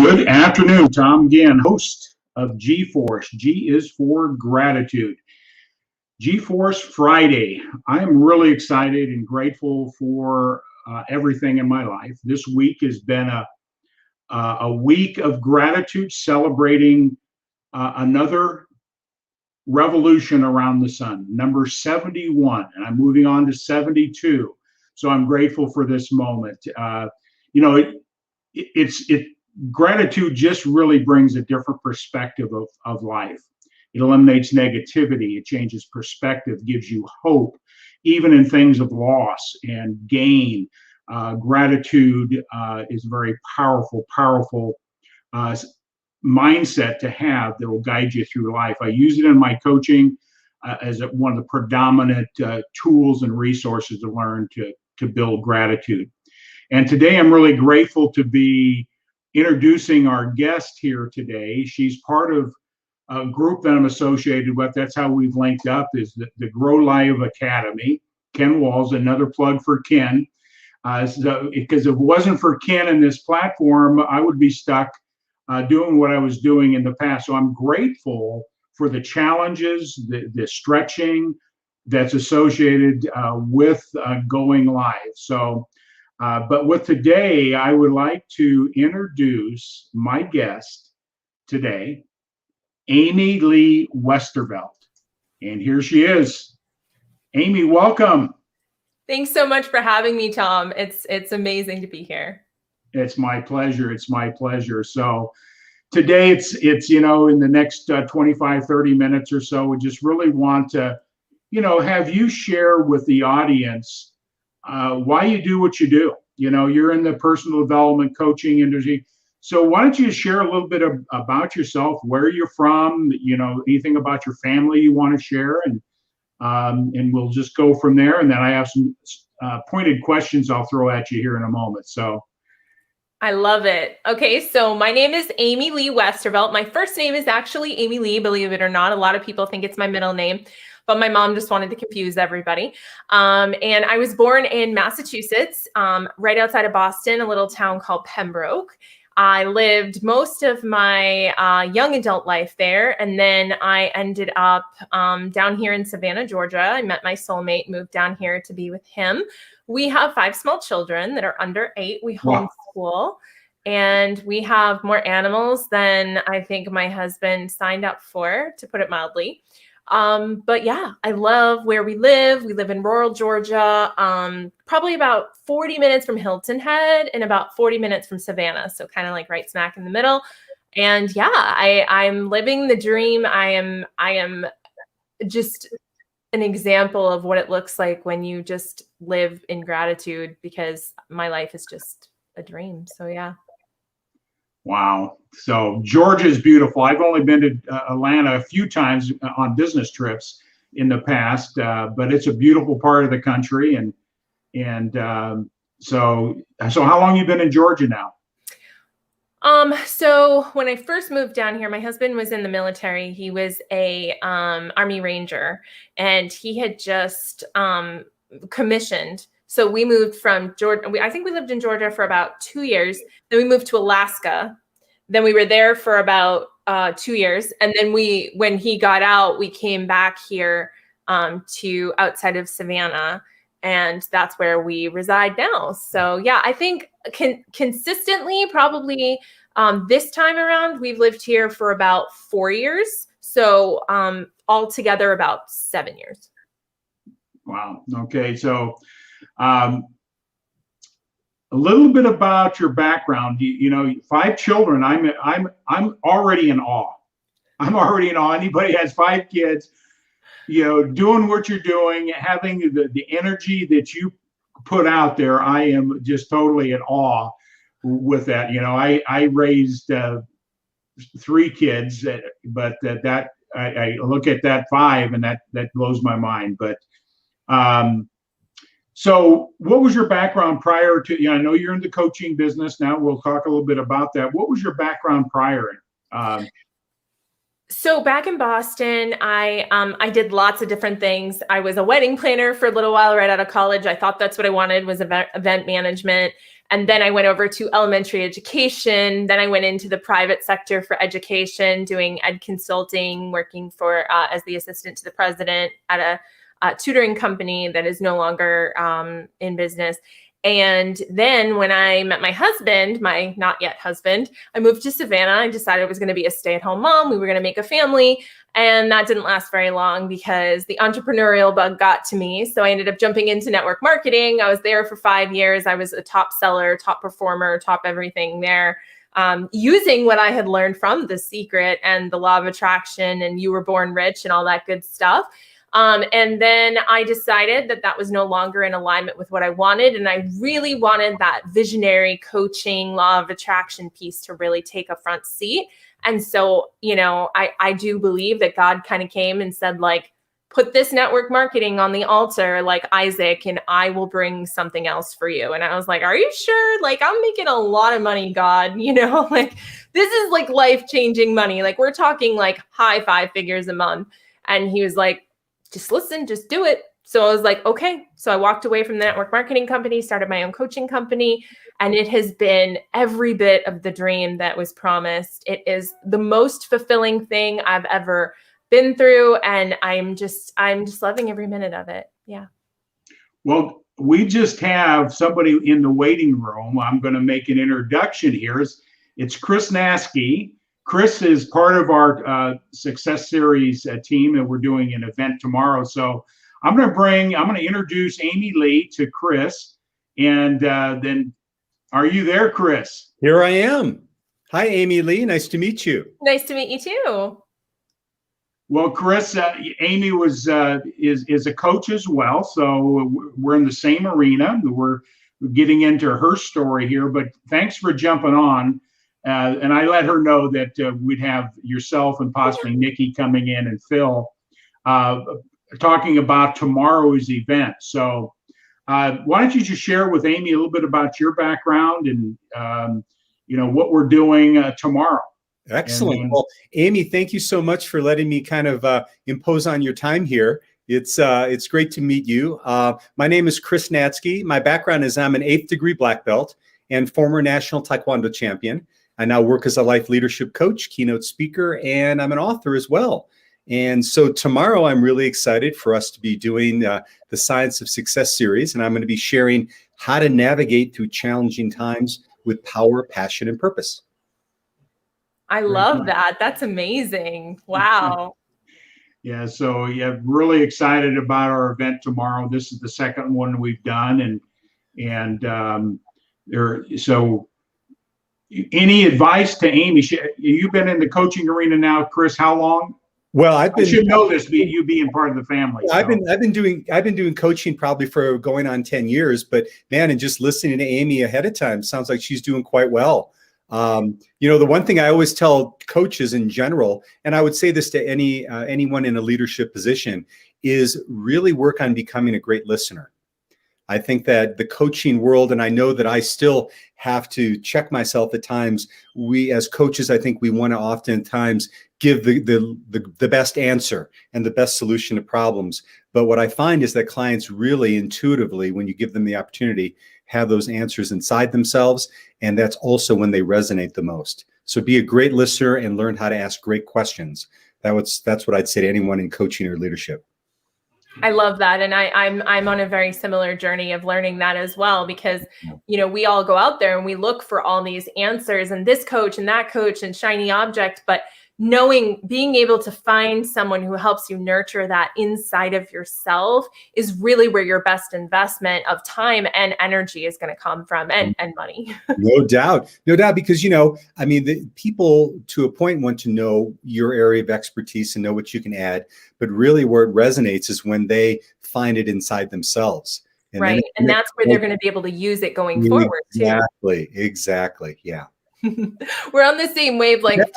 Good afternoon, Tom again, host of G-Force. G is for gratitude. G-Force Friday. I am really excited and grateful for everything in my life. This week has been a week of gratitude, celebrating another revolution around the sun, number 71, and I'm moving on to 72. So I'm grateful for this moment. Gratitude just really brings a different perspective of life. It eliminates negativity, it changes perspective, gives you hope, even in things of loss and gain. Gratitude is a very powerful mindset to have that will guide you through life. I use it in my coaching as one of the predominant tools and resources to learn to build gratitude. And today I'm really grateful to be introducing our guest here today. She's part of a group that I'm associated with. That's how we've linked up, is the Grow Live Academy. Ken Walls, another plug for Ken. Because if it wasn't for Ken and this platform, I would be stuck doing what I was doing in the past. So I'm grateful for the challenges, the stretching that's associated with going live. So, but with today, I would like to introduce my guest today, Amy Lee Westervelt. And here she is. Amy, welcome. Thanks so much for having me, Tom. It's amazing to be here. It's my pleasure. It's my pleasure. So today it's in the next 25, 30 minutes or so, we just really want to, have you share with the audience why you do what you do. You're in the personal development coaching industry. So why don't you share a little bit about yourself, where you're from, anything about your family you want to share, and we'll just go from there. And then I have some pointed questions I'll throw at you here in a moment. So I love it. Okay, so my name is Amy Lee Westervelt. My first name is actually Amy Lee, believe it or not. A lot of people think it's my middle name, but my mom just wanted to confuse everybody. And I was born in Massachusetts, right outside of Boston, a little town called Pembroke. I lived most of my young adult life there, and then I ended up down here in Savannah, Georgia. I met my soulmate, moved down here to be with him. We have 5 small children that are under 8. We homeschool, and we have more animals than I think my husband signed up for, to put it mildly. But yeah, I love where we live. We live in rural Georgia, probably about 40 minutes from Hilton Head and about 40 minutes from Savannah. So kind of like right smack in the middle. And yeah, I'm living the dream. I am just an example of what it looks like when you just live in gratitude, because my life is just a dream. So yeah. Wow. So Georgia is beautiful. I've only been to Atlanta a few times on business trips in the past, but it's a beautiful part of the country. So how long have you been in Georgia now? So when I first moved down here, my husband was in the military. He was a Army Ranger, and he had just commissioned. So we moved from Georgia. I think we lived in Georgia for about 2 years. Then we moved to Alaska. Then we were there for about 2 years. And then when he got out, we came back here to outside of Savannah. And that's where we reside now. So yeah, I think consistently, probably this time around, we've lived here for about 4 years. So altogether about 7 years. Wow. Okay. So a little bit about your background. 5 children. I'm already in awe. I'm already in awe. Anybody has 5 kids, doing what you're doing, having the energy that you put out there. I am just totally in awe with that. I raised 3 kids, but I look at that 5 and that blows my mind. But so what was your background prior to, I know you're in the coaching business now. We'll talk a little bit about that. What was your background prior? So back in Boston, I did lots of different things. I was a wedding planner for a little while right out of college. I thought that's what I wanted, was event management. And then I went over to elementary education. Then I went into the private sector for education, doing ed consulting, working for as the assistant to the president at a tutoring company that is no longer in business. And then when I met my husband, my not yet husband, I moved to Savannah. I decided I was going to be a stay-at-home mom. We were going to make a family. And that didn't last very long because the entrepreneurial bug got to me. So I ended up jumping into network marketing. I was there for 5 years. I was a top seller, top performer, top everything there, using what I had learned from The Secret and the law of attraction and You Were Born Rich and all that good stuff. And then I decided that that was no longer in alignment with what I wanted. And I really wanted that visionary coaching, law of attraction piece to really take a front seat. And so, you know, I do believe that God kind of came and said, like, put this network marketing on the altar, like Isaac, and I will bring something else for you. And I was like, are you sure? Like, I'm making a lot of money, God, you know, like this is like life-changing money. Like we're talking like high 5 figures a month. And he was like, just listen, just do it. So I was like, okay. So I walked away from the network marketing company, started my own coaching company, and it has been every bit of the dream that was promised. It is the most fulfilling thing I've ever been through. And I'm just loving every minute of it. Yeah. Well, we just have somebody in the waiting room. I'm going to make an introduction here. It's Chris Naskey. Chris is part of our Success Series team, and we're doing an event tomorrow. So I'm going to introduce Amy Lee to Chris. And then, are you there, Chris? Here I am. Hi, Amy Lee. Nice to meet you. Nice to meet you too. Well, Chris, Amy is a coach as well. So we're in the same arena. We're getting into her story here, but thanks for jumping on. And I let her know that we'd have yourself and possibly Nikki coming in and Phil talking about tomorrow's event. So why don't you just share with Amy a little bit about your background and what we're doing tomorrow. Excellent. Well, Amy, thank you so much for letting me kind of impose on your time here. It's great to meet you. My name is Chris Naskey. My background is I'm an 8th degree black belt and former national Taekwondo champion. I now work as a life leadership coach, keynote speaker, and I'm an author as well. And so tomorrow I'm really excited for us to be doing the Science of Success series, and I'm going to be sharing how to navigate through challenging times with power, passion, and purpose. I love that. That's amazing. Wow. Yeah, so really excited about our event tomorrow. This is the second one we've done, so any advice to Amy? You've been in the coaching arena now, Chris, how long? Well, I should know this, you being part of the family. So. I've been doing coaching probably for going on 10 years, but man, and just listening to Amy ahead of time, sounds like she's doing quite well. The one thing I always tell coaches in general, and I would say this to anyone in a leadership position, is really work on becoming a great listener. I think that the coaching world, and I know that I still have to check myself at times, we as coaches, I think we want to oftentimes give the best answer and the best solution to problems. But what I find is that clients really intuitively, when you give them the opportunity, have those answers inside themselves. And that's also when they resonate the most. So be a great listener and learn how to ask great questions. That's what I'd say to anyone in coaching or leadership. I love that. And I'm on a very similar journey of learning that as well, because, we all go out there and we look for all these answers and this coach and that coach and shiny object, but being able to find someone who helps you nurture that inside of yourself is really where your best investment of time and energy is going to come from, and money. No doubt, because, the people to a point want to know your area of expertise and know what you can add, but really where it resonates is when they find it inside themselves. And and that's where they're going to be able to use it going forward too. Exactly. Yeah. We're on the same wavelength.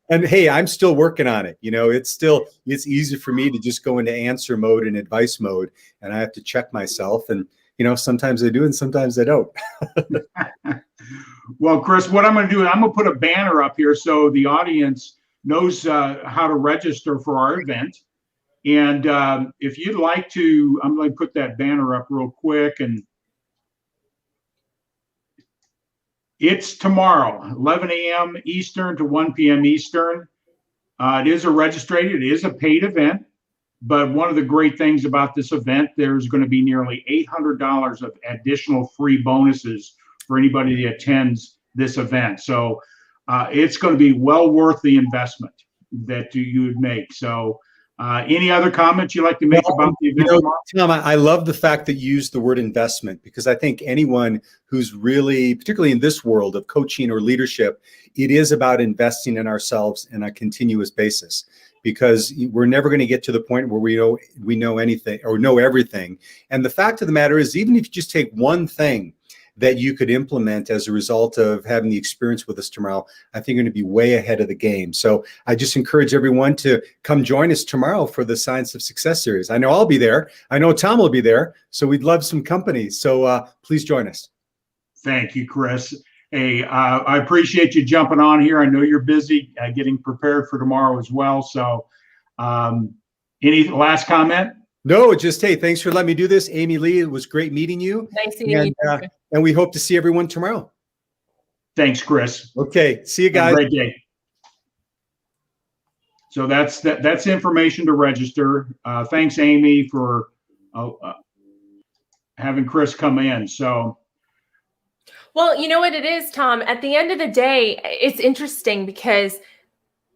And hey, I'm still working on it. It's easy for me to just go into answer mode and advice mode, and I have to check myself. And, sometimes I do and sometimes I don't. Well, Chris, what I'm going to do is I'm going to put a banner up here so the audience knows how to register for our event. And if you'd like to, I'm going to put that banner up real quick. And It's tomorrow, 11 a.m. Eastern to 1 p.m. Eastern. It is it is a paid event. But one of the great things about this event, there's going to be nearly $800 of additional free bonuses for anybody that attends this event. So it's going to be well worth the investment that you would make. So any other comments you'd like to make about the event tomorrow? Tom, I love the fact that you used the word investment, because I think anyone who's really, particularly in this world of coaching or leadership, it is about investing in ourselves on a continuous basis, because we're never going to get to the point where we know anything or know everything. And the fact of the matter is, even if you just take one thing that you could implement as a result of having the experience with us tomorrow, I think you're going to be way ahead of the game. So I just encourage everyone to come join us tomorrow for the Science of Success series. I know I'll be there. I know Tom will be there. So we'd love some company. So please join us. Thank you, Chris. Hey, I appreciate you jumping on here. I know you're busy getting prepared for tomorrow as well. So any last comment? No, just, hey, thanks for letting me do this. Amy Lee, it was great meeting you. Nice to meet you. And we hope to see everyone tomorrow. Thanks, Chris. Okay, see you guys. Have a great day. So that's information to register. Thanks, Amy, for having Chris come in. So. Well, you know what it is, Tom? At the end of the day, it's interesting because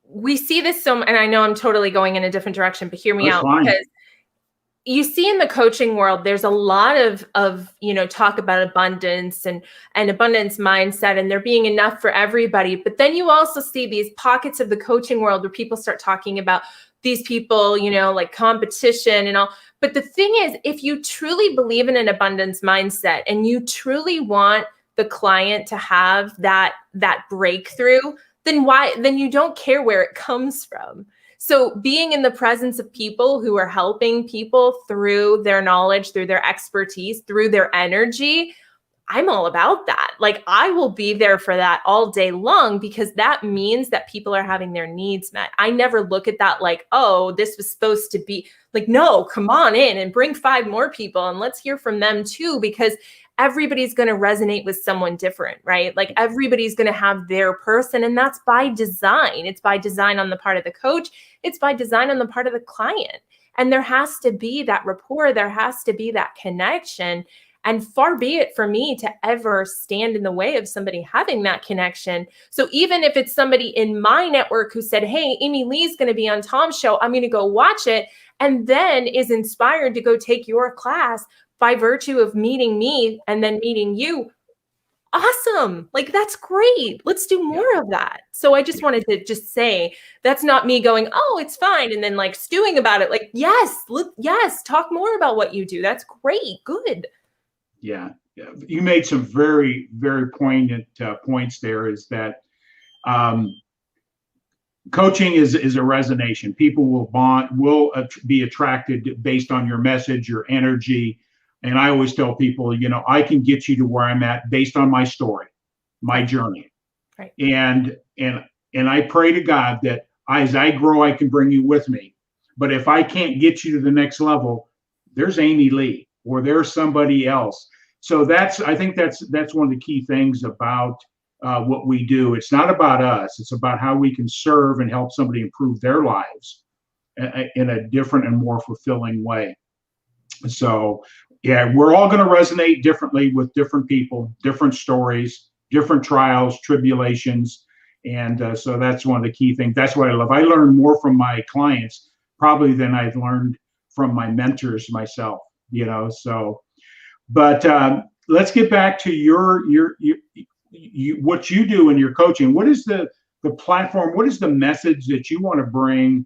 we see this and I know I'm totally going in a different direction, but hear me out. Fine. Because you see in the coaching world, there's a lot of talk about abundance and abundance mindset, and there being enough for everybody. But then you also see these pockets of the coaching world where people start talking about these people, like competition and all. But the thing is, if you truly believe in an abundance mindset and you truly want the client to have that breakthrough, then you don't care where it comes from. So being in the presence of people who are helping people through their knowledge, through their expertise, through their energy, I'm all about that. Like, I will be there for that all day long, because that means that people are having their needs met. I never look at that like, oh, this was supposed to be like, no, come on in and bring 5 more people and let's hear from them too, because everybody's going to resonate with someone different, right? Like, everybody's going to have their person, and that's by design. It's by design on the part of the coach. It's by design on the part of the client. And there has to be that rapport. There has to be that connection. And far be it for me to ever stand in the way of somebody having that connection. So even if it's somebody in my network who said, hey, Amy Lee's going to be on Tom's show, I'm going to go watch it, and then is inspired to go take your class by virtue of meeting me and then meeting you, awesome. Like, that's great. Let's do more of that. So I just wanted to just say, that's not me going, oh, it's fine, and then like stewing about it. Like, yes, talk more about what you do. That's great. Good. Yeah. You made some very, very poignant points there, is that coaching is a resonation. People will be attracted based on your message, your energy. And I always tell people, I can get you to where I'm at based on my story, my journey. Right. And I pray to God that as I grow, I can bring you with me. But if I can't get you to the next level, there's Amy Lee or there's somebody else. So I think that's one of the key things about what we do. It's not about us. It's about how we can serve and help somebody improve their lives in a different and more fulfilling way. So, yeah, we're all going to resonate differently with different people, different stories, different trials, tribulations. And so that's one of the key things. That's what I love. I learn more from my clients probably than I've learned from my mentors myself, so. But let's get back to what you do in your coaching. What is the platform? What is the message that you want to bring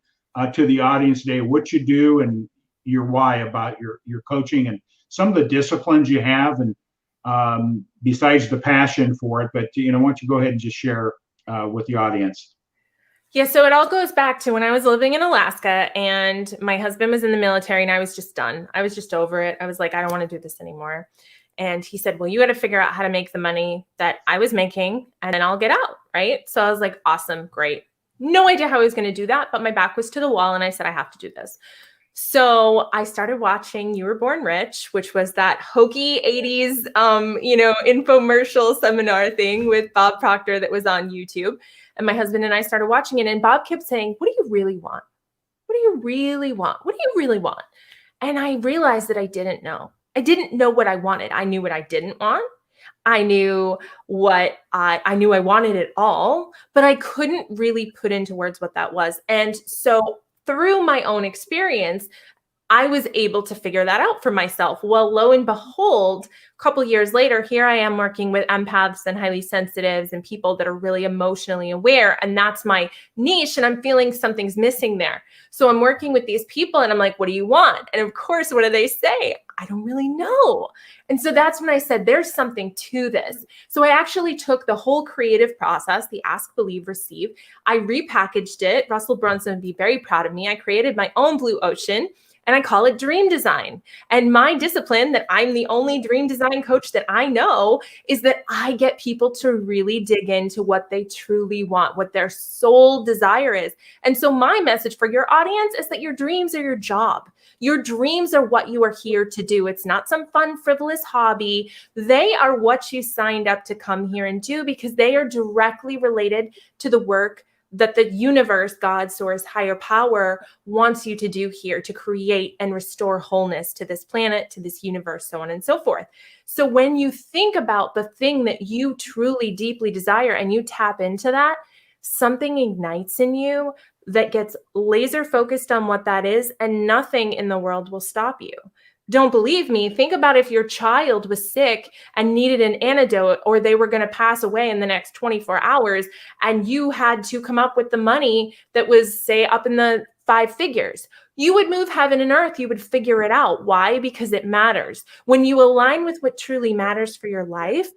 to the audience today? What you do and your why about your coaching and some of the disciplines you have, and besides the passion for it. But why don't you go ahead and just share with the audience? Yeah, so it all goes back to when I was living in Alaska and my husband was in the military, and I was just done. I was just over it. I was like, I don't want to do this anymore. And he said, well, you got to figure out how to make the money that I was making, and then I'll get out, right? So I was like, awesome, great. No idea how I was going to do that, but my back was to the wall, and I said, I have to do this. So I started watching You Were Born Rich, which was that hokey 80s, infomercial seminar thing with Bob Proctor that was on YouTube. And my husband and I started watching it. And Bob kept saying, what do you really want? What do you really want? What do you really want? And I realized that I didn't know. I didn't know what I wanted. I knew what I didn't want. I knew what I knew I wanted it all, but I couldn't really put into words what that was. And so through my own experience, I was able to figure that out for myself. Well, lo and behold, a couple years later, here I am working with empaths and highly sensitives and people that are really emotionally aware. And that's my niche. And I'm feeling something's missing there. So I'm working with these people and I'm like, what do you want? And of course, what do they say? I don't really know. And so that's when I said, there's something to this. So I actually took the whole creative process, the ask, believe, receive. I repackaged it. Russell Brunson would be very proud of me. I created my own blue ocean. And I call it dream design. And my discipline, that I'm the only dream design coach that I know, is that I get people to really dig into what they truly want, what their soul desire is. And so my message for your audience is that your dreams are your job. Your dreams are what you are here to do. It's not some fun, frivolous hobby. They are what you signed up to come here and do, because they are directly related to the work that the universe, God, source, higher power wants you to do here, to create and restore wholeness to this planet, to this universe, so on and so forth. So when you think about the thing that you truly deeply desire and you tap into that, something ignites in you that gets laser focused on what that is, and nothing in the world will stop you. Don't believe me? Think about if your child was sick and needed an antidote, or they were going to pass away in the next 24 hours, and you had to come up with the money that was, say, up in the 5 figures. You would move heaven and earth. You would figure it out. Why? Because it matters. When you align with what truly matters for your life,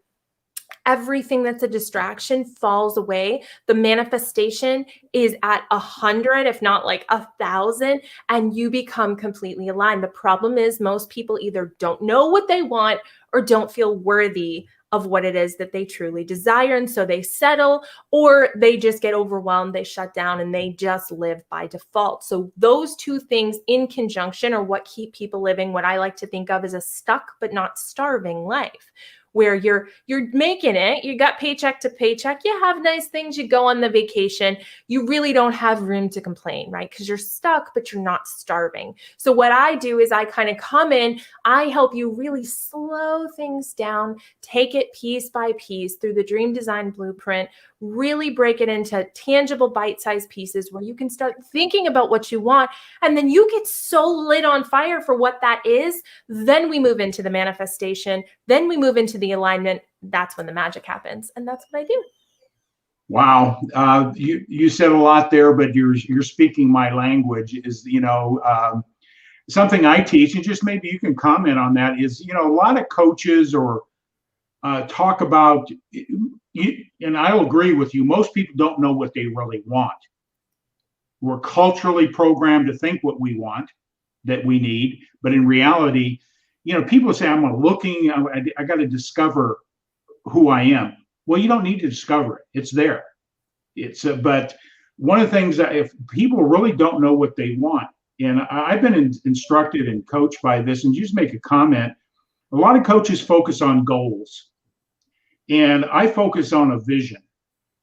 everything that's a distraction falls away. The manifestation is at 100, if not like 1,000, and you become completely aligned. The problem is most people either don't know what they want or don't feel worthy of what it is that they truly desire. And so they settle, or they just get overwhelmed, they shut down, and they just live by default. So those two things in conjunction are what keep people living what I like to think of as a stuck but not starving life, where you're making it, you got paycheck to paycheck, you have nice things, you go on the vacation, you really don't have room to complain, right? Because you're stuck, but you're not starving. So what I do is I kind of come in, I help you really slow things down, take it piece by piece through the Dream Design Blueprint, really break it into tangible bite-sized pieces where you can start thinking about what you want. And then you get so lit on fire for what that is. Then we move into the manifestation. Then we move into the alignment. That's when the magic happens. And that's what I do. Wow. You said a lot there, but you're speaking my language. Is, something I teach, and just maybe you can comment on that, is, a lot of coaches or talk about, and I'll agree with you, most people don't know what they really want. We're culturally programmed to think what we want, that we need, but in reality, people say, I'm looking, I got to discover who I am. Well, you don't need to discover it. It's there. But one of the things that if people really don't know what they want, and I've been instructed and coached by this, and just make a comment, a lot of coaches focus on goals. And I focus on a vision,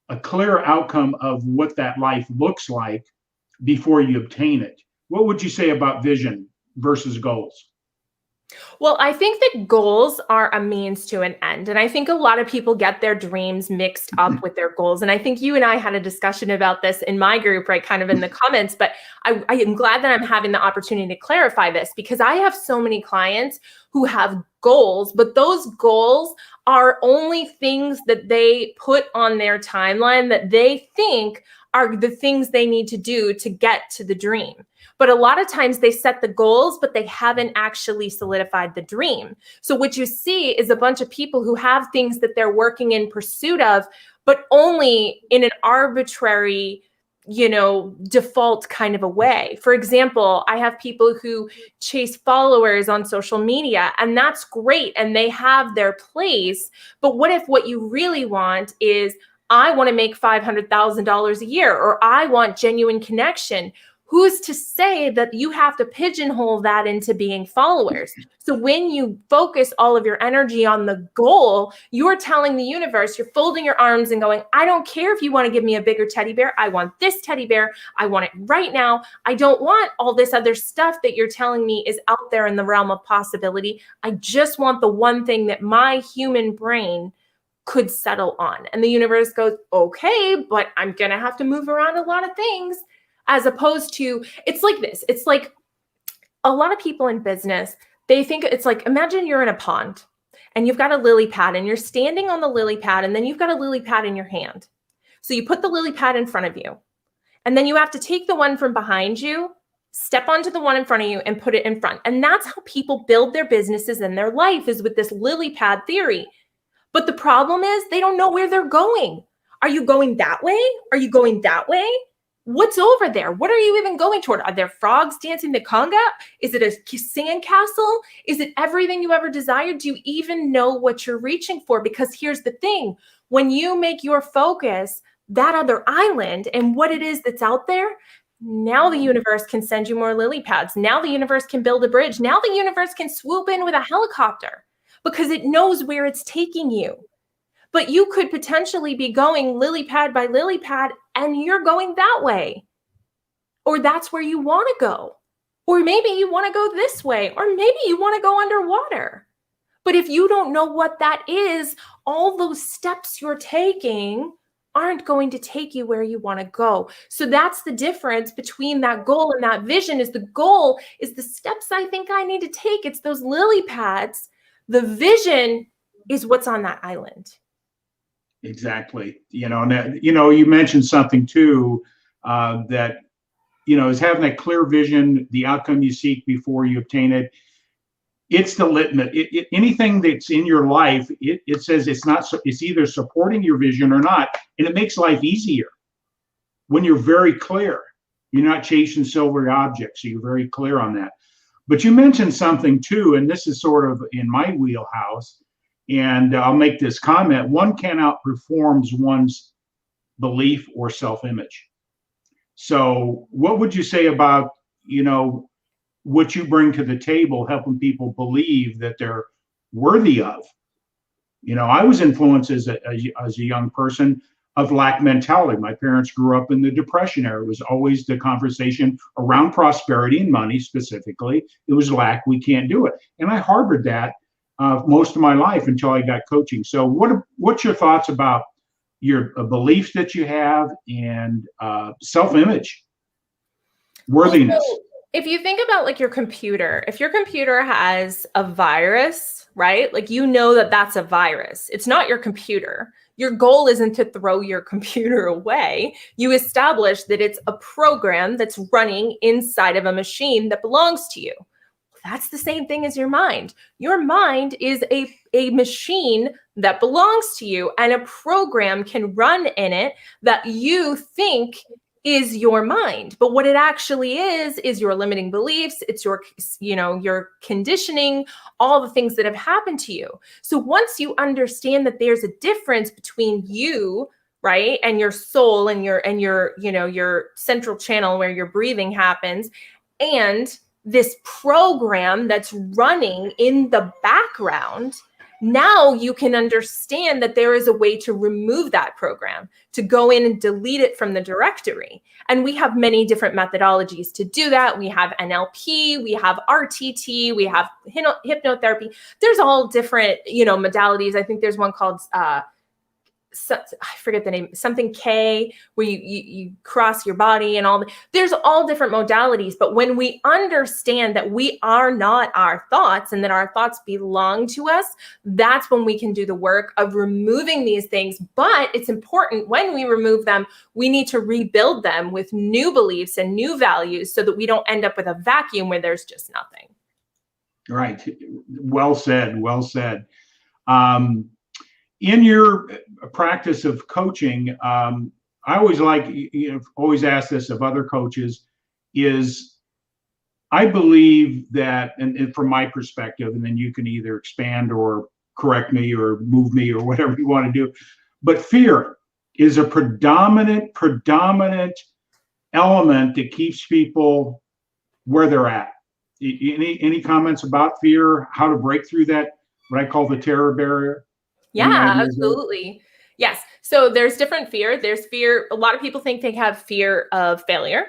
a clear outcome of what that life looks like before you obtain it. What would you say about vision versus goals? Well, I think that goals are a means to an end. And I think a lot of people get their dreams mixed up with their goals. And I think you and I had a discussion about this in my group, right, kind of in the comments. But I am glad that I'm having the opportunity to clarify this, because I have so many clients who have goals, but those goals are only things that they put on their timeline that they think are the things they need to do to get to the dream. But a lot of times they set the goals, but they haven't actually solidified the dream. So what you see is a bunch of people who have things that they're working in pursuit of, but only in an arbitrary, default kind of a way. For example, I have people who chase followers on social media, and that's great, and they have their place. But what if what you really want is, I want to make $500,000 a year, or I want genuine connection? who's to say that you have to pigeonhole that into being followers? So when you focus all of your energy on the goal, you're telling the universe, you're folding your arms and going, I don't care if you want to give me a bigger teddy bear. I want this teddy bear. I want it right now. I don't want all this other stuff that you're telling me is out there in the realm of possibility. I just want the one thing that my human brain could settle on. And the universe goes, okay, but I'm going to have to move around a lot of things. As opposed to, it's like this. It's like a lot of people in business, they think it's like, imagine you're in a pond and you've got a lily pad and you're standing on the lily pad and then you've got a lily pad in your hand. So you put the lily pad in front of you and then you have to take the one from behind you, step onto the one in front of you and put it in front. And that's how people build their businesses and their life, is with this lily pad theory. But the problem is they don't know where they're going. Are you going that way? Are you going that way? What's over there? What are you even going toward? Are there frogs dancing the conga? Is it a sand castle? Is it everything you ever desired? Do you even know what you're reaching for? Because here's the thing. When you make your focus that other island and what it is that's out there, now the universe can send you more lily pads. Now the universe can build a bridge. Now the universe can swoop in with a helicopter because it knows where it's taking you. But you could potentially be going lily pad by lily pad and you're going that way. Or that's where you want to go. Or maybe you want to go this way. Or maybe you want to go underwater. But if you don't know what that is, all those steps you're taking aren't going to take you where you want to go. So that's the difference between that goal and that vision. Is the goal is the steps I think I need to take. It's those lily pads. The vision is what's on that island. Exactly. You mentioned something too, that, is having that clear vision, the outcome you seek before you obtain it. It's the litmus. Anything that's in your life, it says it's either supporting your vision or not. And it makes life easier when you're very clear. You're not chasing silvery objects. So you're very clear on that. But you mentioned something too, and this is sort of in my wheelhouse. And I'll make this comment: one cannot outperform one's belief or self-image. So what would you say about, what you bring to the table, helping people believe that they're worthy of? I was influenced as a young person of lack mentality. My parents grew up in the Depression era. It was always the conversation around prosperity and money specifically. It was lack, we can't do it. And I harbored that most of my life until I got coaching. So what's your thoughts about your beliefs that you have and self-image, worthiness? Well, if you think about like your computer, if your computer has a virus, right? Like, that that's a virus. It's not your computer. Your goal isn't to throw your computer away. You establish that it's a program that's running inside of a machine that belongs to you. That's the same thing as your mind. Your mind is a machine that belongs to you, and a program can run in it that you think is your mind. But what it actually is your limiting beliefs. It's your conditioning, all the things that have happened to you. So once you understand that there's a difference between you, right, and your soul and your central channel where your breathing happens, and this program that's running in the background, now you can understand that there is a way to remove that program, to go in and delete it from the directory. And we have many different methodologies to do that. We have NLP, we have RTT, we have hypnotherapy. There's all different, modalities. I think there's one called, I forget the name, something K, where you cross your body and there's all different modalities. But when we understand that we are not our thoughts and that our thoughts belong to us, that's when we can do the work of removing these things. But it's important, when we remove them, we need to rebuild them with new beliefs and new values so that we don't end up with a vacuum where there's just nothing. Right. Well said. Well said. In your practice of coaching, I always always ask this of other coaches, is I believe that, and from my perspective, and then you can either expand or correct me or move me or whatever you want to do, but fear is a predominant element that keeps people where they're at. Any comments about fear, how to break through that, what I call the terror barrier? Yeah, absolutely. Yes. So there's different fear. There's fear. A lot of people think they have fear of failure,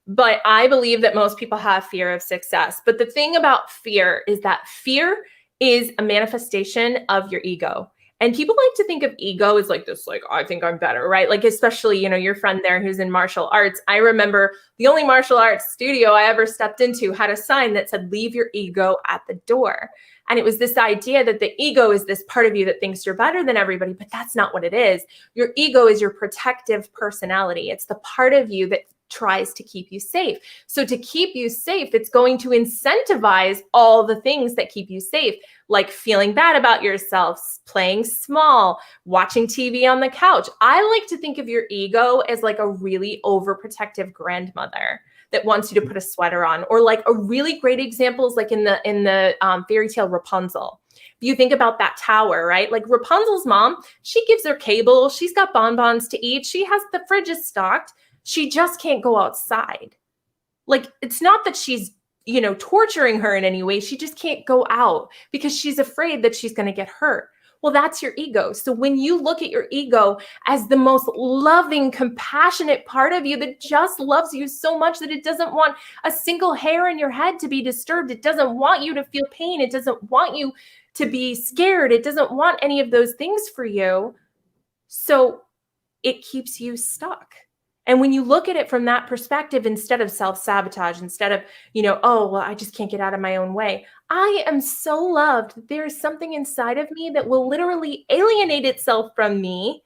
but I believe that most people have fear of success. But the thing about fear is that fear is a manifestation of your ego. And people like to think of ego as like this, like, I think I'm better, right? Like, especially, your friend there who's in martial arts. I remember the only martial arts studio I ever stepped into had a sign that said, leave your ego at the door. And it was this idea that the ego is this part of you that thinks you're better than everybody, but that's not what it is. Your ego is your protective personality. It's the part of you that tries to keep you safe. So to keep you safe, it's going to incentivize all the things that keep you safe, like feeling bad about yourself, playing small, watching TV on the couch. I like to think of your ego as like a really overprotective grandmother that wants you to put a sweater on, or like a really great example is like in the fairy tale Rapunzel. If you think about that tower, right? Like Rapunzel's mom, she gives her cable, she's got bonbons to eat, she has the fridge is stocked. She just can't go outside. Like, it's not that she's, torturing her in any way. She just can't go out because she's afraid that she's going to get hurt. Well, that's your ego. So when you look at your ego as the most loving, compassionate part of you that just loves you so much that it doesn't want a single hair in your head to be disturbed. It doesn't want you to feel pain. It doesn't want you to be scared. It doesn't want any of those things for you. So it keeps you stuck. And when you look at it from that perspective, instead of self-sabotage, instead of, oh, well, I just can't get out of my own way. I am so loved that there is something inside of me that will literally alienate itself from me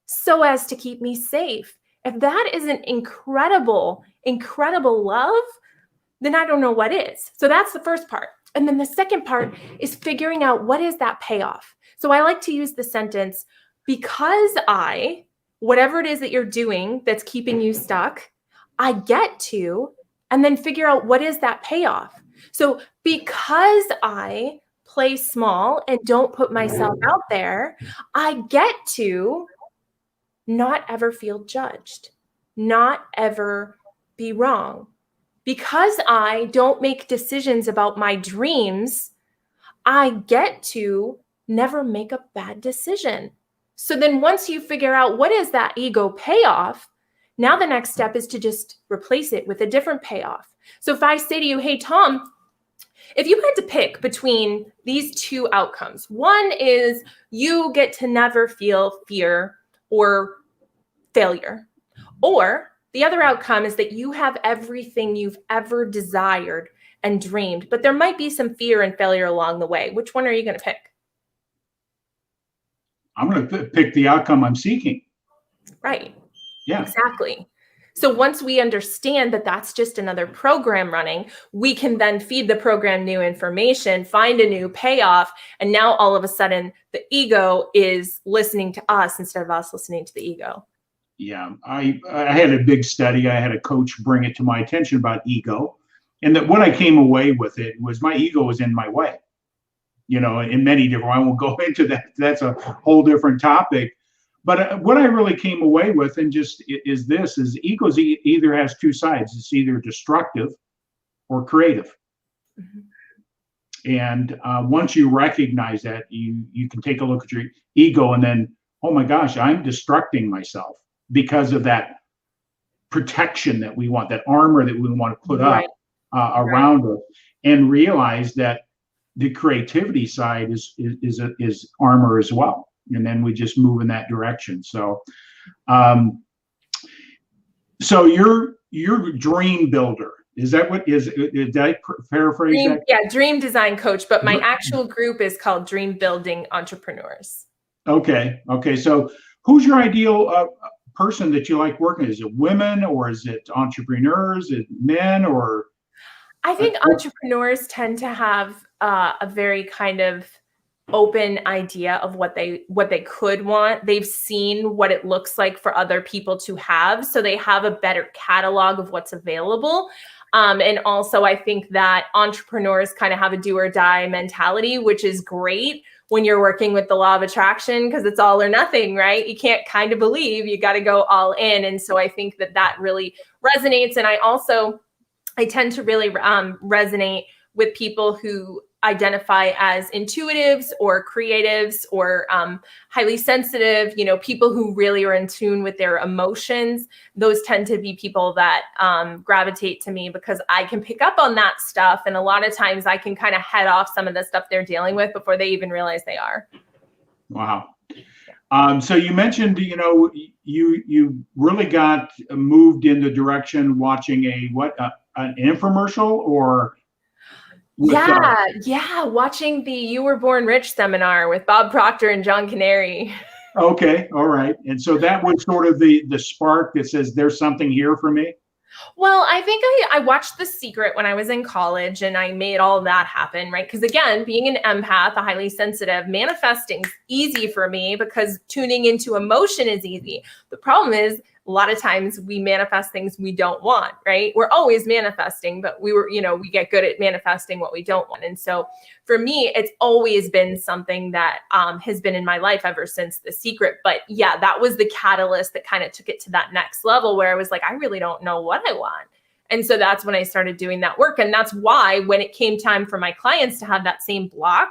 so as to keep me safe. If that isn't incredible, incredible love, then I don't know what is. So that's the first part. And then the second part is figuring out what is that payoff. So I like to use the sentence, because whatever it is that you're doing that's keeping you stuck, I get to, and then figure out what is that payoff. So because I play small and don't put myself out there, I get to not ever feel judged, not ever be wrong. Because I don't make decisions about my dreams, I get to never make a bad decision. So then once you figure out what is that ego payoff, now the next step is to just replace it with a different payoff. So if I say to you, hey, Tom, if you had to pick between these two outcomes, one is you get to never feel fear or failure, or the other outcome is that you have everything you've ever desired and dreamed, but there might be some fear and failure along the way. Which one are you going to pick? I'm going to pick the outcome I'm seeking. Right. Yeah. Exactly. So once we understand that that's just another program running, we can then feed the program new information, find a new payoff. And now all of a sudden the ego is listening to us instead of us listening to the ego. Yeah. I had a big study. I had a coach bring it to my attention about ego. And that what I came away with it was my ego was in my way. In many different, I won't go into that. That's a whole different topic. But what I really came away with, and just is ego either has two sides. It's either destructive or creative. Mm-hmm. And once you recognize that, you can take a look at your ego and then, oh my gosh, I'm destructing myself because of that protection that we want, that armor that we want to put up around us, and realize that the creativity side is armor as well, and then we just move in that direction. So, so you're dream builder. Is that what is? Did I paraphrase that? Yeah, dream design coach. But my actual group is called Dream Building Entrepreneurs. Okay. So, who's your ideal person that you like working with? Is it women, or is it entrepreneurs? Is it men, or? I think entrepreneurs tend to have a very kind of open idea of what they could want. They've seen what it looks like for other people to have, so they have a better catalog of what's available. And also I think that entrepreneurs kind of have a do or die mentality, which is great when you're working with the law of attraction, because it's all or nothing, right? You can't kind of believe, you got to go all in. And so I think that that really resonates. And I tend to really resonate with people who identify as intuitives or creatives or highly sensitive, people who really are in tune with their emotions. Those tend to be people that gravitate to me because I can pick up on that stuff. And a lot of times I can kind of head off some of the stuff they're dealing with before they even realize they are. Wow. So you mentioned, you really got moved in the direction watching an infomercial or watching the You Were Born Rich seminar with Bob Proctor and John Canary. Okay, all right. And so that was sort of the spark that says there's something here for me. Well, I think I watched The Secret when I was in college and I made all of that happen, right? Because again, being an empath, a highly sensitive, manifesting's easy for me because tuning into emotion is easy. The problem is a lot of times we manifest things we don't want, right? We're always manifesting, but we get good at manifesting what we don't want. And so for me, it's always been something that has been in my life ever since The Secret. But yeah, that was the catalyst that kind of took it to that next level where I was like, I really don't know what I want. And so that's when I started doing that work. And that's why when it came time for my clients to have that same block,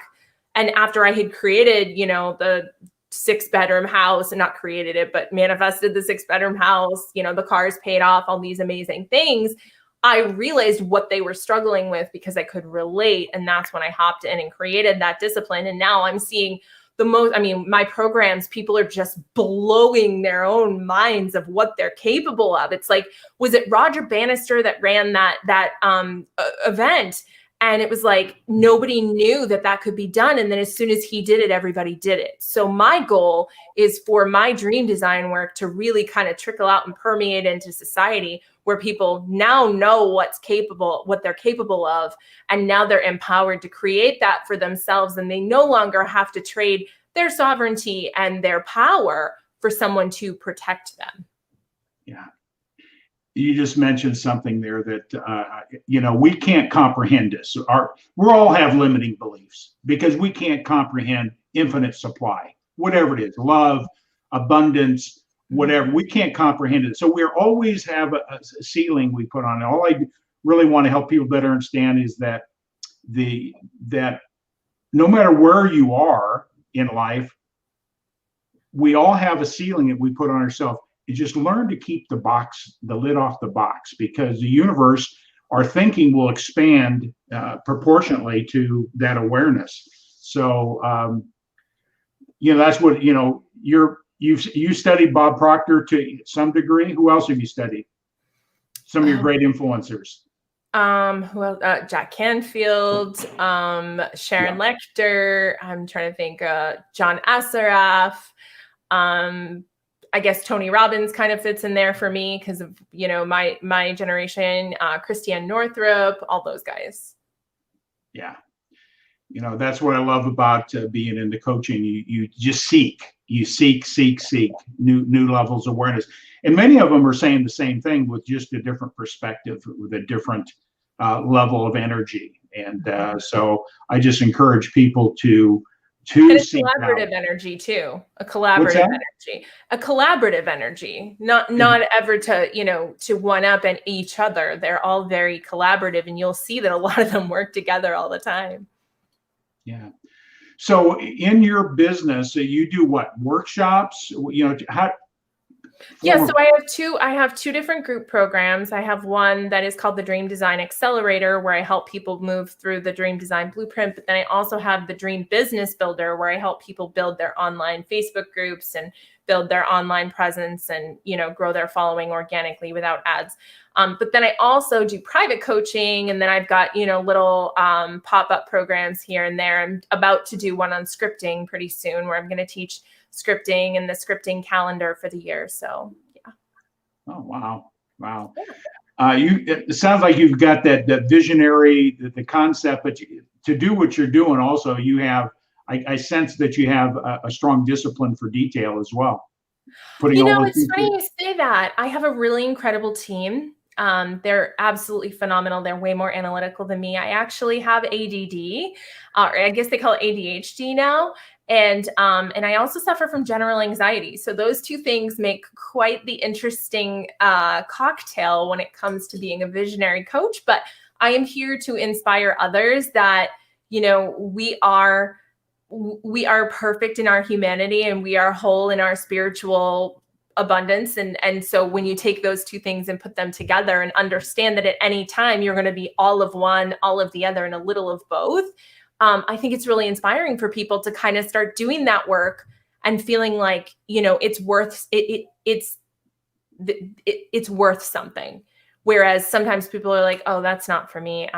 and after I had created, the 6-bedroom house, and not created it, but manifested the 6-bedroom house, the cars paid off, all these amazing things, I realized what they were struggling with because I could relate. And that's when I hopped in and created that discipline. And now I'm seeing my programs, people are just blowing their own minds of what they're capable of. It's like, was it Roger Bannister that ran that event? And it was like, nobody knew that could be done. And then as soon as he did it, everybody did it. So my goal is for my dream design work to really kind of trickle out and permeate into society where people now know what they're capable of. And now they're empowered to create that for themselves. And they no longer have to trade their sovereignty and their power for someone to protect them. Yeah. You just mentioned something there that, we can't comprehend this. We all have limiting beliefs because we can't comprehend infinite supply, whatever it is, love, abundance, whatever. We can't comprehend it. So we always have a ceiling we put on it. All I really want to help people better understand is that that no matter where you are in life, we all have a ceiling that we put on ourselves. You just learn to keep the lid off the box, because the universe, our thinking will expand proportionately to that awareness. So, that's what, you studied Bob Proctor to some degree. Who else have you studied? Some of your great influencers. Jack Canfield, Sharon Lechter. I'm trying to think, John Assaraf. I guess Tony Robbins kind of fits in there for me because of, my generation, Christiane Northrup, all those guys. Yeah. That's what I love about being into coaching. You just seek new levels of awareness. And many of them are saying the same thing with just a different perspective, with a different level of energy. And so I just encourage people to and a collaborative energy too. A collaborative energy, not ever to one up and each other. They're all very collaborative, and you'll see that a lot of them work together all the time. Yeah. So in your business, you do what? Workshops? Yeah, so I have two different group programs. I have one that is called the Dream Design Accelerator, where I help people move through the Dream Design Blueprint. But then I also have the Dream Business Builder, where I help people build their online Facebook groups and build their online presence and, grow their following organically without ads. But then I also do private coaching, and then I've got, little pop-up programs here and there. I'm about to do one on scripting pretty soon, where I'm going to teach scripting and the scripting calendar for the year. So, yeah. Oh, wow. Wow. It sounds like you've got that visionary, the concept, but to do what you're doing also, you have, I sense that you have a strong discipline for detail as well. It's funny you say that. I have a really incredible team. They're absolutely phenomenal. They're way more analytical than me. I actually have ADD, or I guess they call it ADHD now. And I also suffer from general anxiety. So those two things make quite the interesting cocktail when it comes to being a visionary coach. But I am here to inspire others that, you know, we are perfect in our humanity, and we are whole in our spiritual abundance. And so when you take those two things and put them together and understand that at any time you're going to be all of one, all of the other, and a little of both, I think it's really inspiring for people to kind of start doing that work and feeling like, you know, it's worth it's worth something. Whereas sometimes people are like, oh, that's not for me.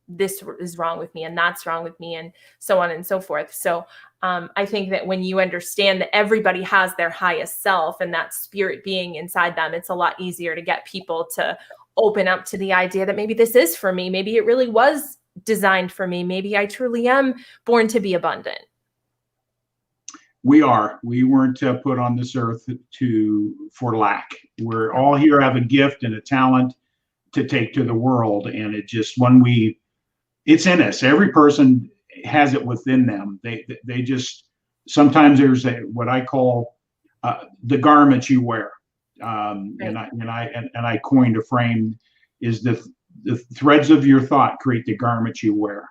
This is wrong with me, and that's wrong with me, and so on and so forth. So I think that when you understand that everybody has their highest self and that spirit being inside them, it's a lot easier to get people to open up to the idea that maybe this is for me. Maybe it really was designed for me. Maybe I truly am born to be abundant. We weren't put on this earth for lack. We're all here, have a gift and a talent to take to the world. And it's in us. Every person has it within them. They just, sometimes there's what I call the garments you wear. And I coined a frame, is the threads of your thought create the garments you wear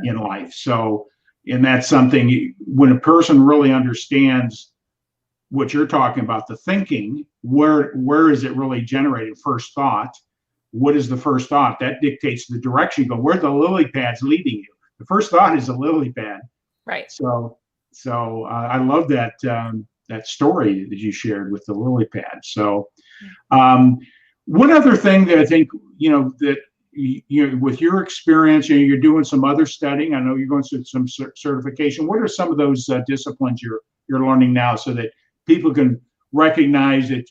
in life. So, and that's something, when a person really understands what you're talking about, the thinking, where is it really generated? First thought. What is the first thought? That dictates the direction you go. Where the lily pad's leading you. The first thought is a lily pad. Right. So I love that story that you shared with the lily pad. So one other thing that I think, that with your experience, you're doing some other studying. I know you're going through some certification. What are some of those disciplines you're learning now, so that people can recognize that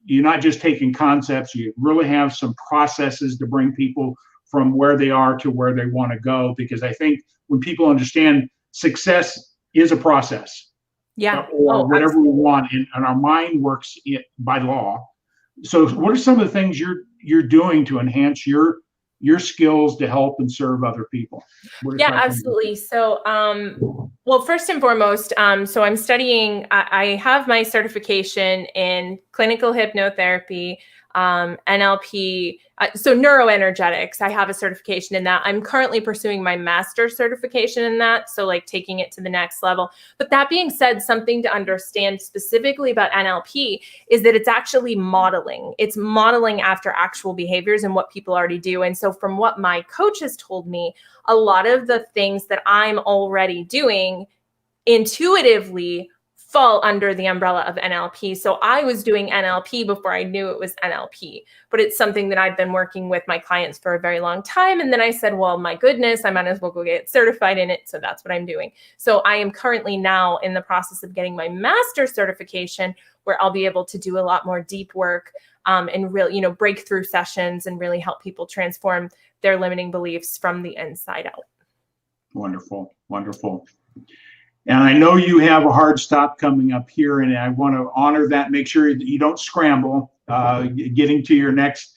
you're not just taking concepts, you really have some processes to bring people from where they are to where they want to go? Because I think when people understand success is a process, or whatever absolutely. We want, and our mind works by law. So what are some of the things you're doing to enhance your skills to help and serve other people? Yeah, absolutely. So, well, first and foremost, so I'm studying, I have my certification in clinical hypnotherapy, NLP, so neuroenergetics. I have a certification in that. I'm currently pursuing my master's certification in that, so like taking it to the next level. But that being said, something to understand specifically about NLP is that it's actually modeling. It's modeling after actual behaviors and what people already do. And so from what my coach has told me, a lot of the things that I'm already doing intuitively fall under the umbrella of NLP. So I was doing NLP before I knew it was NLP, but it's something that I've been working with my clients for a very long time. And then I said, well, my goodness, I might as well go get certified in it. So that's what I'm doing. So I am currently now in the process of getting my master's certification, where I'll be able to do a lot more deep work and really, breakthrough sessions, and really help people transform their limiting beliefs from the inside out. Wonderful. Wonderful. And I know you have a hard stop coming up here, and I want to honor that. Make sure that you don't scramble getting to your next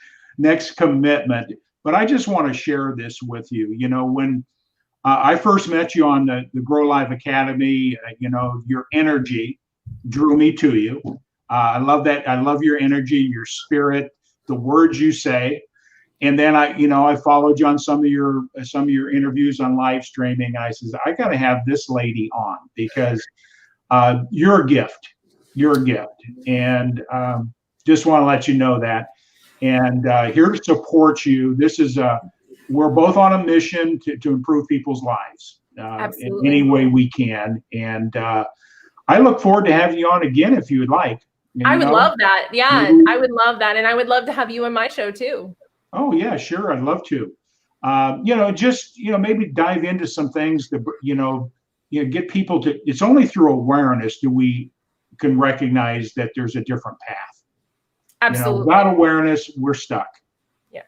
commitment. But I just want to share this with you. When I first met you on the Grow Live Academy, your energy drew me to you. I love that. I love your energy, your spirit, the words you say. And then I followed you on some of your interviews on live streaming. And I says, I got to have this lady on, because you're a gift. You're a gift. And just want to let you know that. And here to support you. We're both on a mission to improve people's lives in any way we can. And I look forward to having you on again if you would like. I would love that. Yeah, I would love that. And I would love to have you on my show too. Oh yeah, sure. I'd love to. Maybe dive into some things to, get people to. It's only through awareness we can recognize that there's a different path. Absolutely. Without awareness, we're stuck. Yeah.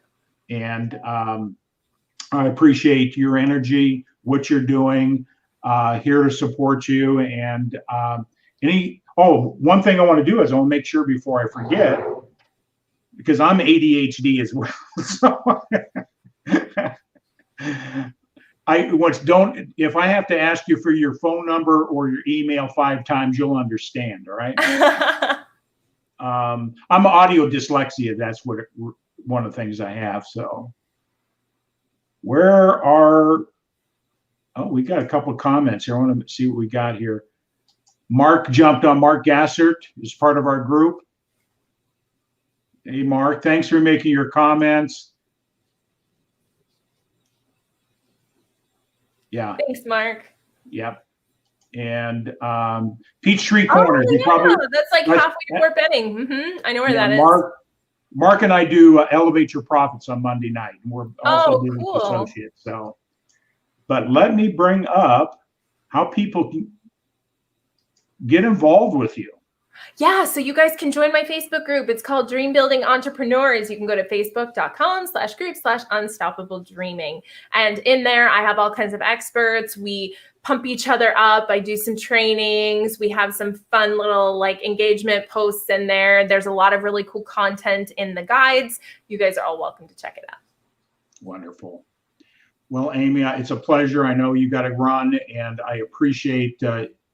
And I appreciate your energy, what you're doing. Here to support you. And one thing I want to do is I want to make sure before I forget. because I'm ADHD as well. So if I have to ask you for your phone number or your email 5 times, you'll understand. All right. I'm audio dyslexia. That's one of the things I have. So we got a couple of comments here. I want to see what we got here. Mark jumped on. Mark Gassert is part of our group. Hey, Mark, thanks for making your comments. Yeah. Thanks, Mark. Yep. And Peachtree Corners. Yeah, that's like halfway to Fort Benning. I know where that is. Mark and I do Elevate Your Profits on Monday night. And we're also doing associates. So, but let me bring up how people can get involved with you. Yeah, so you guys can join my Facebook group. It's called Dream Building Entrepreneurs. You can go to facebook.com/group/unstoppable dreaming. And in there, I have all kinds of experts. We pump each other up. I do some trainings. We have some fun little like engagement posts in there. There's a lot of really cool content in the guides. You guys are all welcome to check it out. Wonderful. Well, Amy, it's a pleasure. I know you got to run, and I appreciate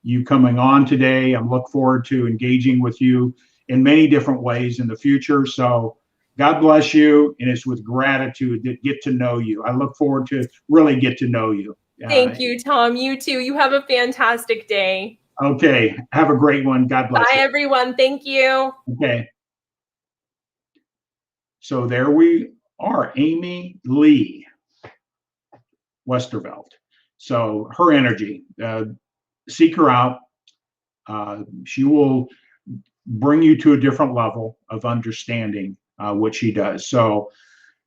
you coming on today. I'm looking forward to engaging with you in many different ways in the future. So God bless you. And it's with gratitude that get to know you. I look forward to really get to know you. Thank you, Tom. You too. You have a fantastic day. Okay. Have a great one. God bless you. Bye, everyone. Thank you. Okay. So there we are. Amy Lee Westervelt. So her energy, seek her out. She will bring you to a different level of understanding what she does. So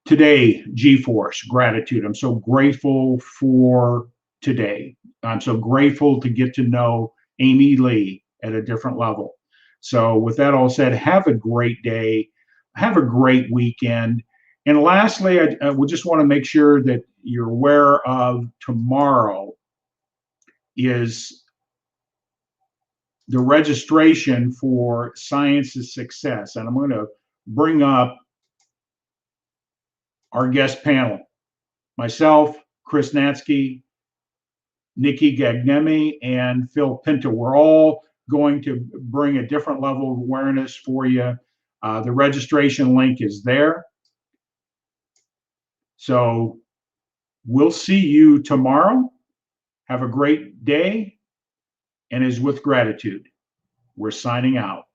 today, G-Force, gratitude. I'm so grateful for today. I'm so grateful to get to know Amy Lee at a different level. So with that all said, have a great day. Have a great weekend. And lastly, I would just want to make sure that you're aware of tomorrow is the registration for Science is Success. And I'm going to bring up our guest panel. Myself, Chris Natsky, Nikki Gagnemi, and Phil Pinto. We're all going to bring a different level of awareness for you. The registration link is there. So we'll see you tomorrow. Have a great day. And as with gratitude, we're signing out.